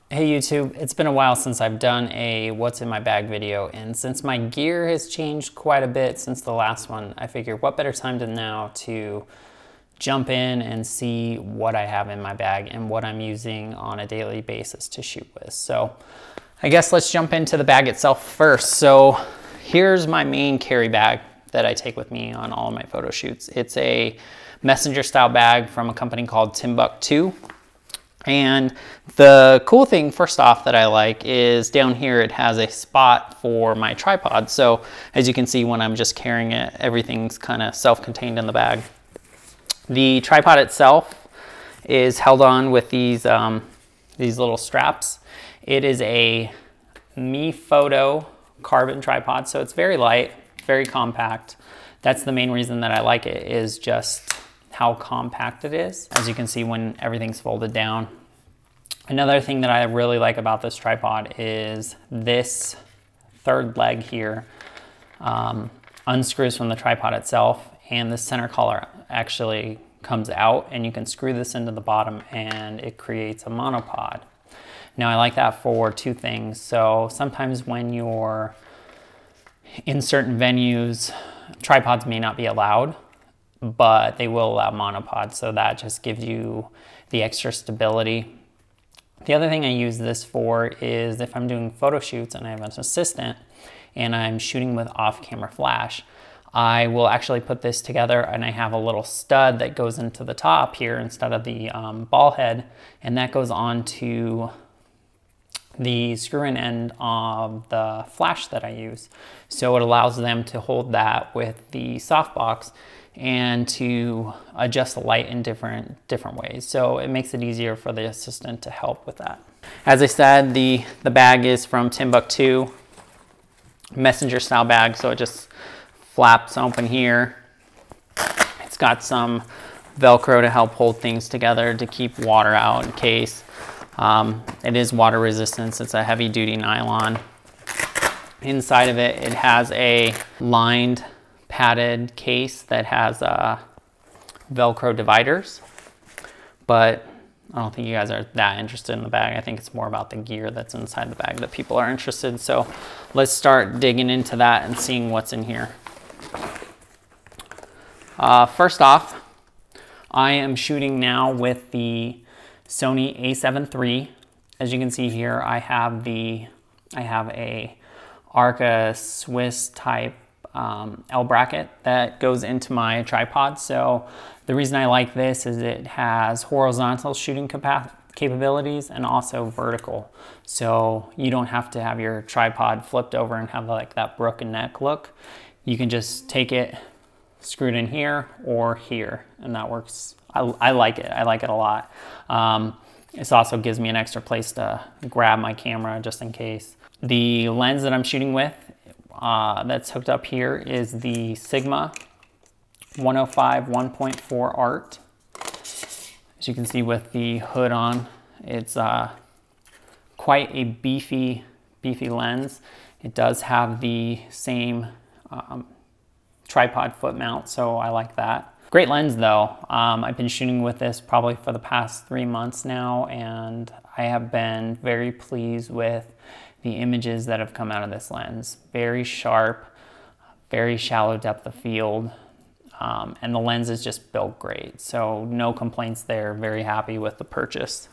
Hey YouTube, it's been a while since I've done a what's in my bag video, and since my gear has changed quite a bit since the last one, I figured what better time than now to jump in and see what I have in my bag and what I'm using on a daily basis to shoot with. So I guess let's jump into the bag itself first. So here's my main carry bag that I take with me on all of my photo shoots. It's a messenger style bag from a company called Timbuk2. And the cool thing, first off, that I like is down here it has a spot for my tripod. So as you can see, when I'm just carrying it, everything's kind of self-contained in the bag. The tripod itself is held on with these little straps. It is a Mi Photo carbon tripod, so it's very light, very compact. That's the main reason that I like it, is just how compact it is, as you can see when everything's folded down. Another thing that I really like about this tripod is this third leg here unscrews from the tripod itself, and the center collar actually comes out, and you can screw this into the bottom and it creates a monopod. Now I like that for two things. So sometimes when you're in certain venues, tripods may not be allowed, but they will allow monopods, so that just gives you the extra stability. The other thing I use this for is if I'm doing photo shoots and I have an assistant and I'm shooting with off-camera flash, I will actually put this together, and I have a little stud that goes into the top here instead of the ball head, and that goes onto the screw-in end of the flash that I use. So it allows them to hold that with the softbox and to adjust the light in different ways. So it makes it easier for the assistant to help with that. As I said, the bag is from Timbuk2, messenger style bag, so it just flaps open here. It's got some Velcro to help hold things together to keep water out in case. It is water resistant. It's a heavy duty nylon. Inside of it, it has a lined padded case that has Velcro dividers, but I don't think you guys are that interested in the bag. I think it's more about the gear that's inside the bag that people are interested in. So let's start digging into that and seeing what's in here. First off, I am shooting now with the Sony a7 III. As you can see here, I have a Arca Swiss type L bracket that goes into my tripod. So the reason I like this is it has horizontal shooting capabilities and also vertical. So you don't have to have your tripod flipped over and have like that broken neck look. You can just take it, screw it in here or here, and that works. I like it. I like it a lot. This also gives me an extra place to grab my camera just in case. The lens that I'm shooting with that's hooked up here is the Sigma 105 1.4 Art. As you can see with the hood on, it's quite a beefy lens. It does have the same tripod foot mount, so I like that. Great lens though. I've been shooting with this probably for the past 3 months now, and I have been very pleased with the images that have come out of this lens. Very sharp, very shallow depth of field, and the lens is just built great. So no complaints there, very happy with the purchase.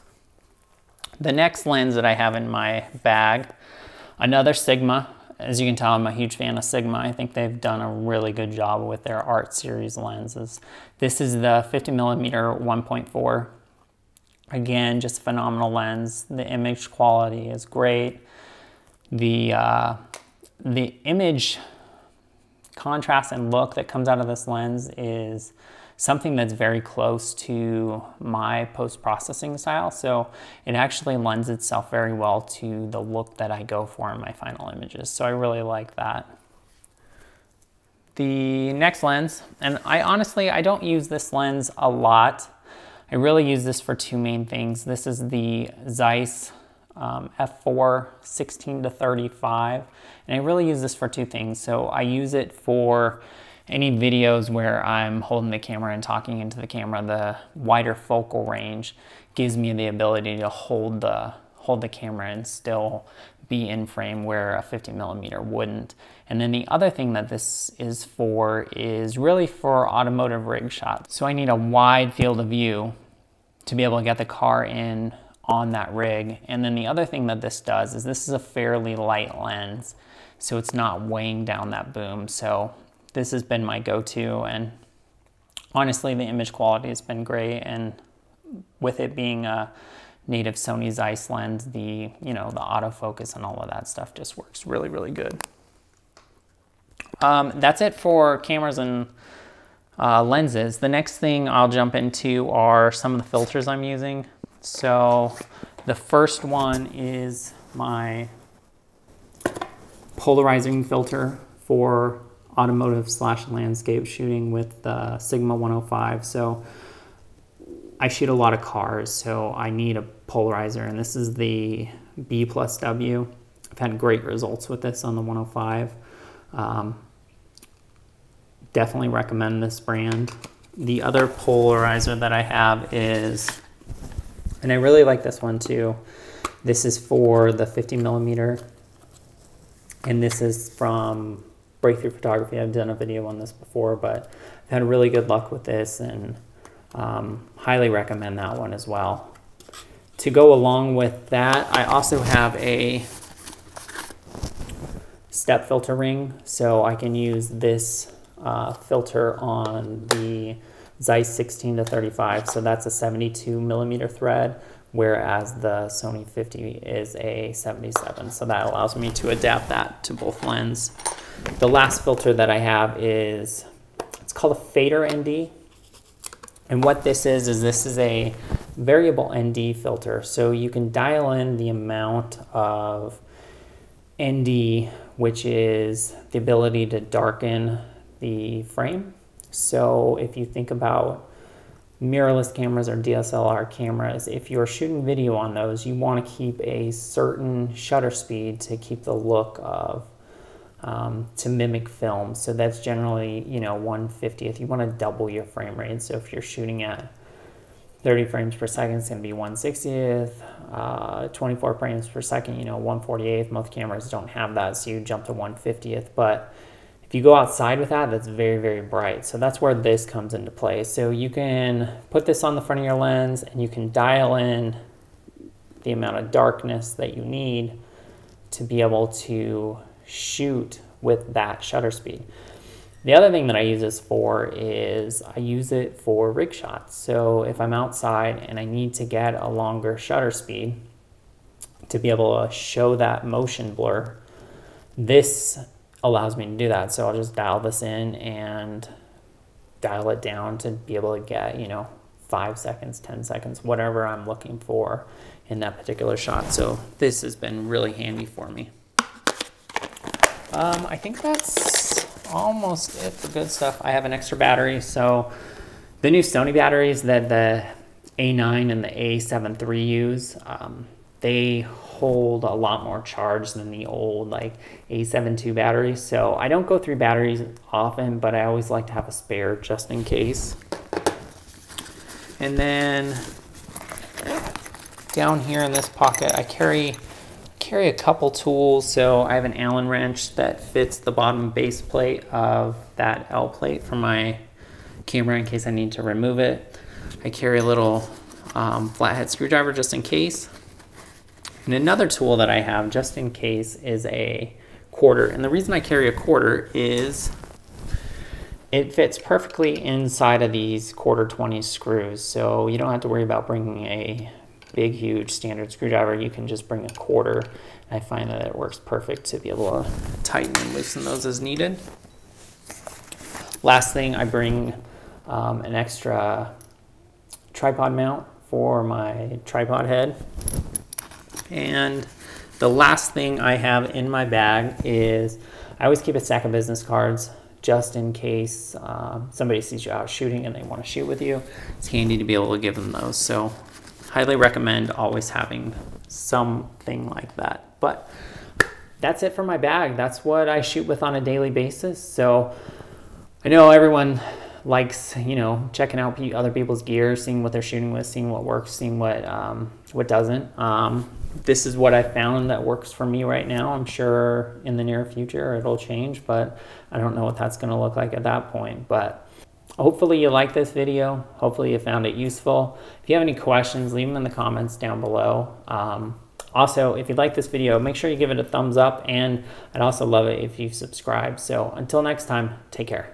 The next lens that I have in my bag, another Sigma. As you can tell, I'm a huge fan of Sigma. I think they've done a really good job with their Art series lenses. This is the 50mm 1.4. Again, just a phenomenal lens. The image quality is great. The image contrast and look that comes out of this lens is something that's very close to my post-processing style. So it actually lends itself very well to the look that I go for in my final images. So I really like that. The next lens, and I don't use this lens a lot. I really use this for two main things. This is the Zeiss f4 16-35, and I really use this for two things. So I use it for any videos where I'm holding the camera and talking into the camera. The wider focal range gives me the ability to hold the hold the camera and still be in frame where a 50mm wouldn't. And then the other thing that this is really for automotive rig shots. So I need a wide field of view to be able to get the car in on that rig. And then the other thing that this does is this is a fairly light lens, so it's not weighing down that boom. So this has been my go-to, and honestly, the image quality has been great. And with it being a native Sony Zeiss lens, the autofocus and all of that stuff just works really, really good. That's it for cameras and lenses. The next thing I'll jump into are some of the filters I'm using. So the first one is my polarizing filter for automotive / landscape shooting with the Sigma 105. So I shoot a lot of cars, so I need a polarizer, and this is the B+W. I've had great results with this on the 105. Definitely recommend this brand. The other polarizer that I have is, and I really like this one too, this is for the 50mm, and this is from Breakthrough Photography. I've done a video on this before, but I've had really good luck with this, and highly recommend that one as well. To go along with that, I also have a step filter ring, so I can use this filter on the Zeiss 16-35, so that's a 72mm thread, whereas the Sony 50 is a 77, so that allows me to adapt that to both lenses. The last filter that I have is, it's called a fader ND, and what this is this is a variable ND filter, so you can dial in the amount of ND, which is the ability to darken the frame. So if you think about mirrorless cameras or DSLR cameras, if you're shooting video on those, you want to keep a certain shutter speed to keep the look of to mimic film. So that's generally 1/50th. You want to double your frame rate. So if you're shooting at 30 frames per second, it's going to be 1/60th. 24 frames per second, 1/48th. Most cameras don't have that, so you jump to 1/50th. But if you go outside with that, that's very, very bright. So that's where this comes into play. So you can put this on the front of your lens, and you can dial in the amount of darkness that you need to be able to shoot with that shutter speed. The other thing that I use this for is I use it for rig shots. So if I'm outside and I need to get a longer shutter speed to be able to show that motion blur, this allows me to do that. So I'll just dial this in and dial it down to be able to get 5 seconds, 10 seconds, whatever I'm looking for in that particular shot. So this has been really handy for me. I think that's almost it for good stuff. I have an extra battery. So the new Sony batteries that the A9 and the A7 III use, they hold a lot more charge than the old A7 II batteries. So I don't go through batteries often, but I always like to have a spare just in case. And then down here in this pocket, I carry a couple tools. So I have an Allen wrench that fits the bottom base plate of that L plate for my camera in case I need to remove it. I carry a little flathead screwdriver just in case. And another tool that I have just in case is a quarter. And the reason I carry a quarter is it fits perfectly inside of these 1/4 screws. So you don't have to worry about bringing a big, huge standard screwdriver. You can just bring a quarter. I find that it works perfect to be able to tighten and loosen those as needed. Last thing, I bring an extra tripod mount for my tripod head. And the last thing I have in my bag is I always keep a stack of business cards just in case somebody sees you out shooting and they want to shoot with you. It's handy to be able to give them those. So highly recommend always having something like that. But that's it for my bag. That's what I shoot with on a daily basis. So I know everyone likes, checking out other people's gear, seeing what they're shooting with, seeing what works, seeing what doesn't. this is what I found that works for me right now. I'm sure in the near future it'll change, but I don't know what that's going to look like at that point. But hopefully you like this video. Hopefully you found it useful. If you have any questions, leave them in the comments down below. Also, if you like this video, make sure you give it a thumbs up, and I'd also love it if you subscribe. So until next time, take care.